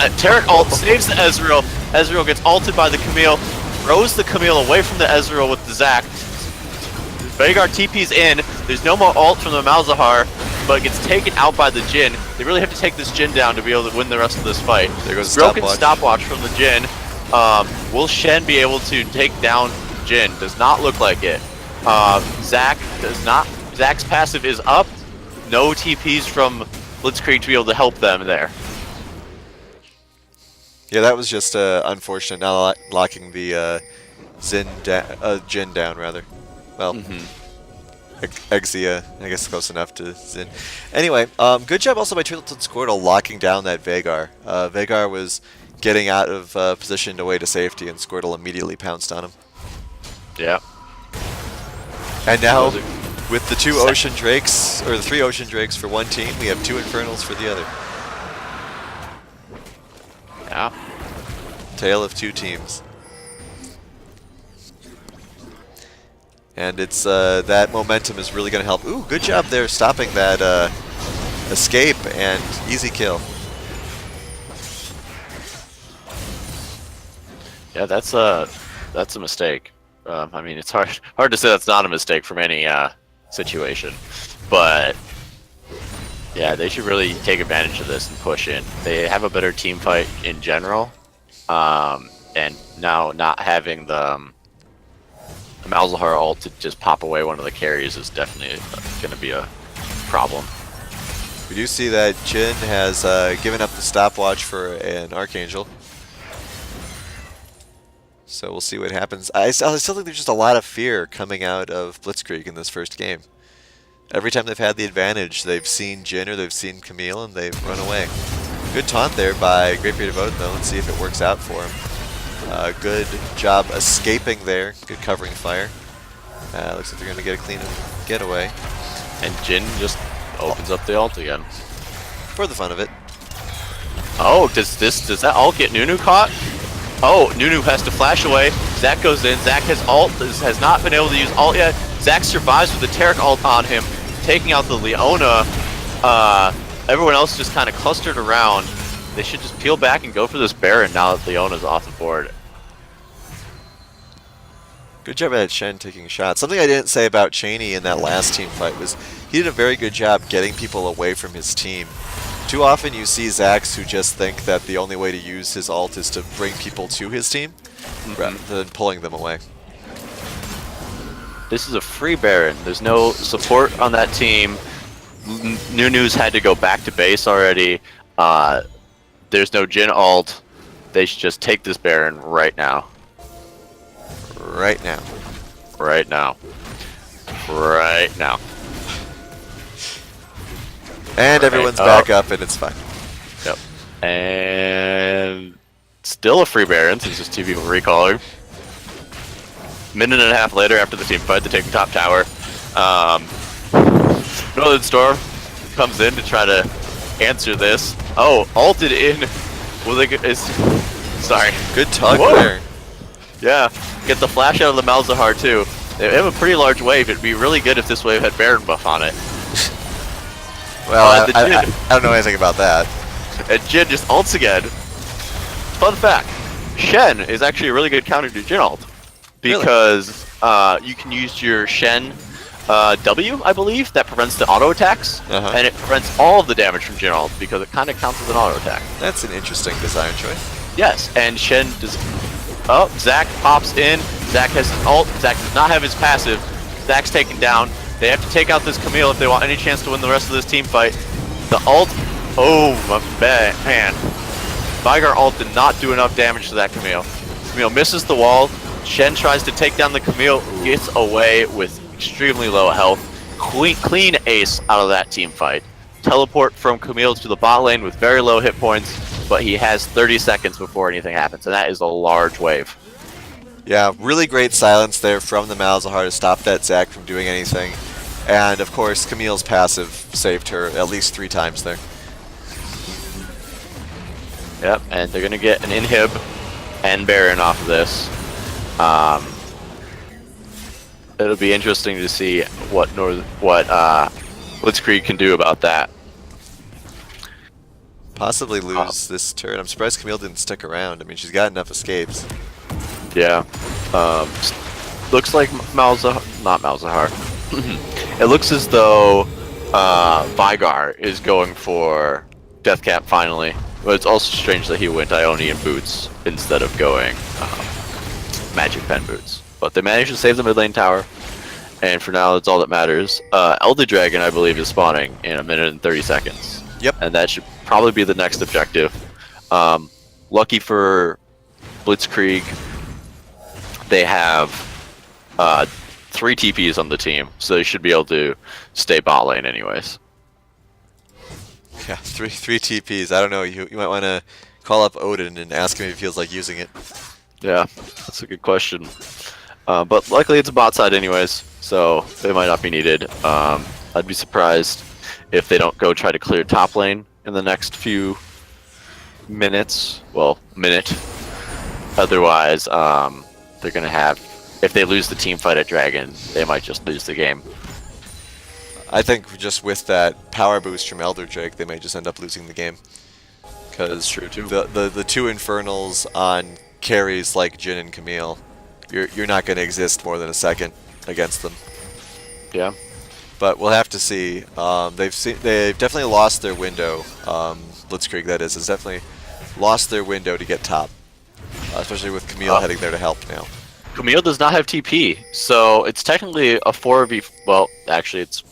And Tarek ult saves the Ezreal. Ezreal gets ulted by the Camille, throws the Camille away from the Ezreal with the Zac. Veigar TP's in. There's no more ult from the Malzahar, but gets taken out by the Jin. They really have to take this Jin down to be able to win the rest of this fight. There goes Broken stopwatch from the Jin. Will Shen be able to take down Jin? Does not look like it. Zac does not. Zac's passive is up. No TPs from Blitzkrieg to be able to help them there. Yeah, that was just unfortunate not locking the Jin down, rather. Well, Exia, I guess close enough to Xin. Anyway, good job also by Tilted Squirtle locking down that Veigar. Veigar was getting out of position away to safety, and Squirtle immediately pounced on him. Yeah. And now, with the 2 Ocean Drakes, or the 3 Ocean Drakes for one team, we have 2 Infernals for the other. Yeah. Tale of 2 teams. And it's that momentum is really going to help. Ooh, good job there stopping that escape and easy kill. Yeah, that's a mistake. I mean, it's hard to say that's not a mistake from any situation, but yeah, they should really take advantage of this and push in. They have a better team fight in general, and now not having the Malzahar ult to just pop away one of the carries is definitely going to be a problem. We do see that Jin has given up the stopwatch for an Archangel. So we'll see what happens. I still think there's just a lot of fear coming out of Blitzkrieg in this first game. Every time they've had the advantage, they've seen Jin or they've seen Camille and they've run away. Good taunt there by Great Beard of Odin though. Let's see if it works out for him. Good job escaping there. Good covering fire. Looks like they're going to get a clean getaway. And Jin just opens up the ult again. For the fun of it. Oh, does that ult get Nunu caught? Oh, Nunu has to flash away. Zac goes in. Zac has not been able to use ult yet. Zac survives with the Taric ult on him, taking out the Leona. Everyone else just kind of clustered around. They should just peel back and go for this Baron now that Leona's off the board. Good job at Shen taking shots. Something I didn't say about Cheney in that last team fight was he did a very good job getting people away from his team. Too often you see Zacs who just think that the only way to use his ult is to bring people to his team rather than pulling them away. This is a free Baron. There's no support on that team. Nunu's had to go back to base already. There's no Jin ult. They should just take this Baron right now. Right now. Right now. Right now. And everyone's back up and it's fine. Yep. And still a free Baron since there's 2 people recalling. Minute and a half later after the team fight, they take the top tower. Northern Storm comes in to try to answer this. Oh, ulted in. Well, sorry. Good tug Whoa. there. Yeah, get the flash out of the Malzahar too. They have a pretty large wave. It'd be really good if this wave had Baron buff on it. Well, I don't know anything about that. And Jin just ults again. Fun fact, Shen is actually a really good counter to Jin ult. Because you can use your Shen W, I believe, that prevents the auto attacks. And it prevents all of the damage from Jin ult because it kind of counts as an auto attack. That's an interesting design choice. Yes, and Shen does... Oh, Zac pops in. Zac has his ult. Zac does not have his passive. Zac's taken down. They have to take out this Camille if they want any chance to win the rest of this team fight. The ult... Oh, my man. Vygar ult did not do enough damage to that Camille. Camille misses the wall. Shen tries to take down the Camille. Gets away with extremely low health. Clean ace out of that team fight. Teleport from Camille to the bot lane with very low hit points. But he has 30 seconds before anything happens, and that is a large wave. Yeah, really great silence there from the Malzahar to stop that Zac from doing anything. And, of course, Camille's passive saved her at least 3 times there. Yep, and they're going to get an inhib and Baron off of this. It'll be interesting to see what Blitzkrieg can do about that. Possibly lose this turn. I'm surprised Camille didn't stick around. I mean, she's got enough escapes. Yeah. Looks like not Malzahar. It looks as though Vygar is going for Deathcap finally. But it's also strange that he went Ionian Boots instead of going Magic Pen Boots. But they managed to save the mid lane tower. And for now, that's all that matters. Elder Dragon, I believe, is spawning in 1 minute and 30 seconds. Yep. And that should probably be the next objective. Lucky for Blitzkrieg, they have 3 TPs on the team, so they should be able to stay bot lane anyways. Yeah, three TPs. I don't know. You might want to call up Odin and ask him if he feels like using it. Yeah, that's a good question. But luckily it's a bot side anyways, so they might not be needed. I'd be surprised if they don't go try to clear top lane in the next few minutes. Well, minute. Otherwise, they're going to have... If they lose the team fight at Dragon, they might just lose the game. I think just with that power boost from Elder Drake, they may just end up losing the game. Because true too. The 2 Infernals on carries like Jin and Camille, you're not going to exist more than a second against them. Yeah. But we'll have to see. They've definitely lost their window. Blitzkrieg, that is, has definitely lost their window to get top, especially with Camille heading there to help now. Camille does not have TP, so it's technically a 4v. Well, actually, it's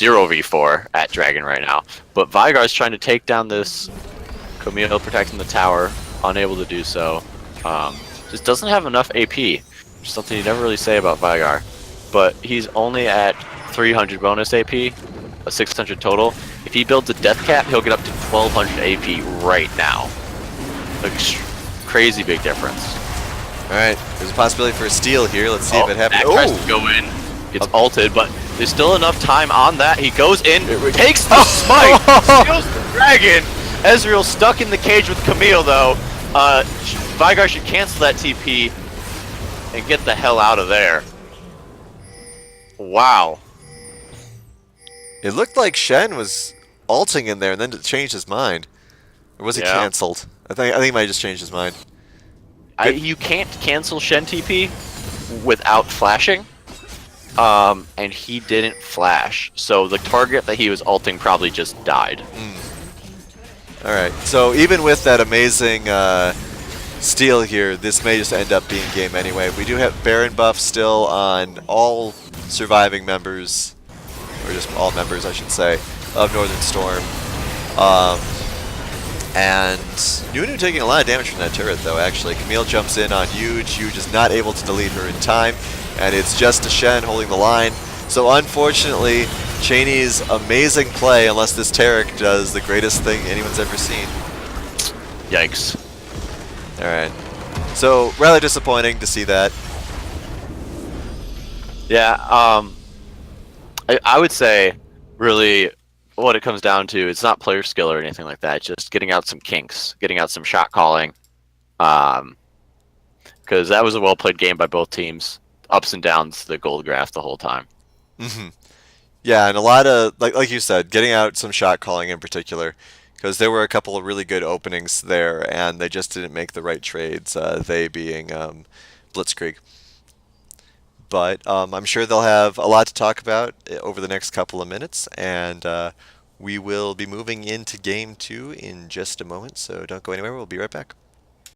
0v4 at Dragon right now. But Vygar's trying to take down this Camille, protecting the tower, unable to do so. Just doesn't have enough AP, which is something you never really say about Vygar. But he's only at 300 bonus AP, a 600 total. If he builds a Death Cap, he'll get up to 1200 AP right now. Like, crazy big difference. Alright, there's a possibility for a steal here. Let's see if it happens. Mac tries to go in, gets ulted, but there's still enough time on that. He goes in, takes the smite, steals the dragon. Ezreal stuck in the cage with Camille though. Vygar should cancel that TP and get the hell out of there. Wow. It looked like Shen was ulting in there and then changed his mind. Or was he cancelled? I think he might have just changed his mind. You can't cancel Shen TP without flashing. And he didn't flash. So the target that he was ulting probably just died. Alright, so even with that amazing steal here, this may just end up being game anyway. We do have Baron buff still on all surviving members, or just all members I should say, of Northern Storm. And Nunu taking a lot of damage from that turret though actually. Camille jumps in on Huge, Huge is not able to delete her in time, and it's just a Shen holding the line. So unfortunately, Cheney's amazing play, unless this Taric does the greatest thing anyone's ever seen. Yikes. Alright. So, rather disappointing to see that. Yeah, I would say, really, what it comes down to, it's not player skill or anything like that, just getting out some kinks, getting out some shot calling. Because that was a well-played game by both teams. Ups and downs, the gold graph the whole time. Yeah, and a lot of, like you said, getting out some shot calling in particular, because there were a couple of really good openings there, and they just didn't make the right trades, they being Blitzkrieg. But I'm sure they'll have a lot to talk about over the next couple of minutes, and we will be moving into Game 2 in just a moment, so don't go anywhere, we'll be right back.